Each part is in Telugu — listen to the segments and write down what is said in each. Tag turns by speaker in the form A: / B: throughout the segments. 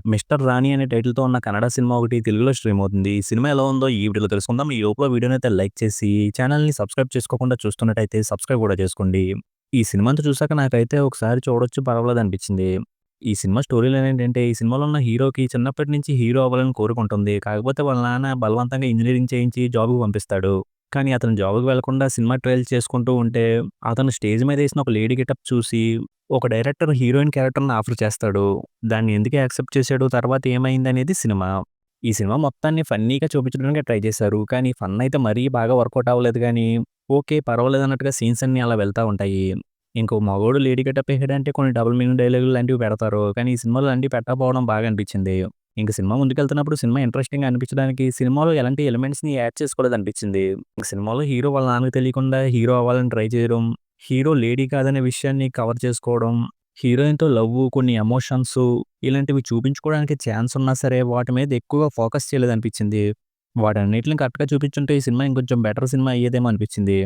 A: 'మిస్టర్ రాణి' అనే టైటిల్‌తో ఉన్న కన్నడ సినిమా ఒకటి తెలుగులో స్ట్రీమ్ అవుతుంది. ఈ సినిమా ఎలా ఉందో ఈ వీడియోలో తెలుసుకుందాం. ఈ లోపల వీడియోనైతే లైక్ చేసి, ఛానెల్‌ని సబ్స్క్రైబ్ చేసుకోకుండా చూస్తున్నట్టయితే సబ్స్క్రైబ్ కూడా చేసుకోండి. ఈ సినిమా అంతా చూసాక నాకైతే ఒకసారి చూడొచ్చు పర్వాలేదనిపించింది. ఈ సినిమా స్టోరీ లైన్ ఏంటంటే, ఈ సినిమాలో ఉన్న హీరోకి చిన్నప్పటి నుంచి హీరో అవ్వాలని కోరిక ఉంటుంది. కాకపోతే వాళ్ళ నాన్న బలవంతంగా ఇంజినీరింగ్ చేయించి జాబ్‌కి పంపిస్తాడు. కానీ అతను జాబ్‌కి వెళ్ళకుండా సినిమా ట్రయల్స్ చేసుకుంటూ ఉంటే, అతను స్టేజ్ మీద ఏసిన ఒక లేడీ గెటప్ చూసి, ఒక డైరెక్టర్ హీరోయిన్ క్యారెక్టర్‌ని ఆఫర్ చేస్తాడు. దాన్ని ఎందుకు యాక్సెప్ట్ చేసాడు, తర్వాత ఏమైందనేది సినిమా. ఈ సినిమా మొత్తాన్ని ఫన్నీగా చూపించడానికి ట్రై చేశారు. కానీ ఫన్ అయితే మరీ బాగా వర్కౌట్ అవ్వలేదు గానీ, ఓకే. పర్వాలేదన్నట్టుగా సీన్స్ అన్నీ అలా వెళ్తా ఉంటాయి. ఇంకో మగోడు లేడీ గెటప్ ఎసాడంటే కొన్ని డబుల్ మీనింగ్ డైలాగులు లాంటివి పెడతారు. కానీ ఈ సినిమాలో అలాంటివి పెట్టకపోవడం బాగా అనిపించింది. ఇంక సినిమా ముందుకెళ్తున్నప్పుడు సినిమా ఇంట్రెస్టింగ్‌గా అనిపించడానికి సినిమాలో ఎలాంటి ఎలిమెంట్స్‌ని యాడ్ చేసుకోలేదనిపించింది. ఇంక సినిమాలో హీరో వాళ్ళ నాన్నకి తెలియకుండా హీరో అవ్వాలని ట్రై చేయడం, హీరో లేడీ కాదనే విషయాన్ని కవర్ చేసుకోవడం, హీరోయిన్‌తో లవ్వు, కొన్ని ఎమోషన్సు ఇలాంటివి చూపించుకోవడానికి ఛాన్స్ ఉన్నా సరే వాటి మీద ఎక్కువగా ఫోకస్ చేయలేదనిపించింది. వాటన్నిటిని కరెక్ట్‌గా చూపించుంటే ఈ సినిమా ఇంకొంచెం బెటర్ సినిమా అయ్యేదేమో అనిపించింది.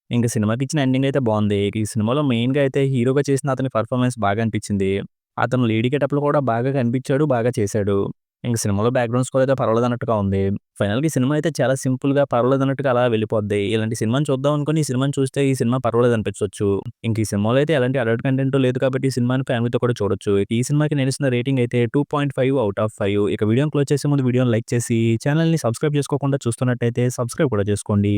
A: ఇంక సినిమాకిచ్చిన ఎండింగ్ అయితే బావుంది. ఈ సినిమాలో మెయిన్‌గా అయితే హీరోగా చేసిన అతని పెర్ఫార్మన్స్ బాగా అనిపించింది. అతను లేడీ గెటప్‌లో కూడా బాగా కనిపించాడు, బాగా చేశాడు. ఇంక సినిమాలో బ్యాక్‌గ్రౌండ్ స్కోర్ అయితే పర్వాలేదన్నట్టుగా ఉంది. ఫైనల్‌గా ఈ సినిమా అయితే చాలా సింపుల్‌గా పర్వాలేదన్నట్టుగా అలా వెళ్ళిపోద్ది. ఇలాంటి సినిమాని చూద్దాం అనుకోని ఈ సినిమాని చూస్తే ఈ సినిమా పర్వాలేదనిపించొచ్చు. ఇంక ఈ సినిమాలో అయితే ఎలాంటి అడల్ట్ కంటెంట్ లేదు కాబట్టి ఈ సినిమాని ఫ్యామిలీతో కూడా చూడొచ్చు. ఈ సినిమాకి నేనిస్తున్న రేటింగ్ అయితే 2.5 ఔట్ ఆఫ్ 5. ఇక వీడియోని క్లోజ్ చేసే ముందు వీడియోని లైక్ చేసి, ఛానెల్‌ని సబ్స్క్రైబ్ చేసుకోకుండా చూస్తున్నట్టయితే సబ్స్క్రైబ్ కూడా చేసుకోండి.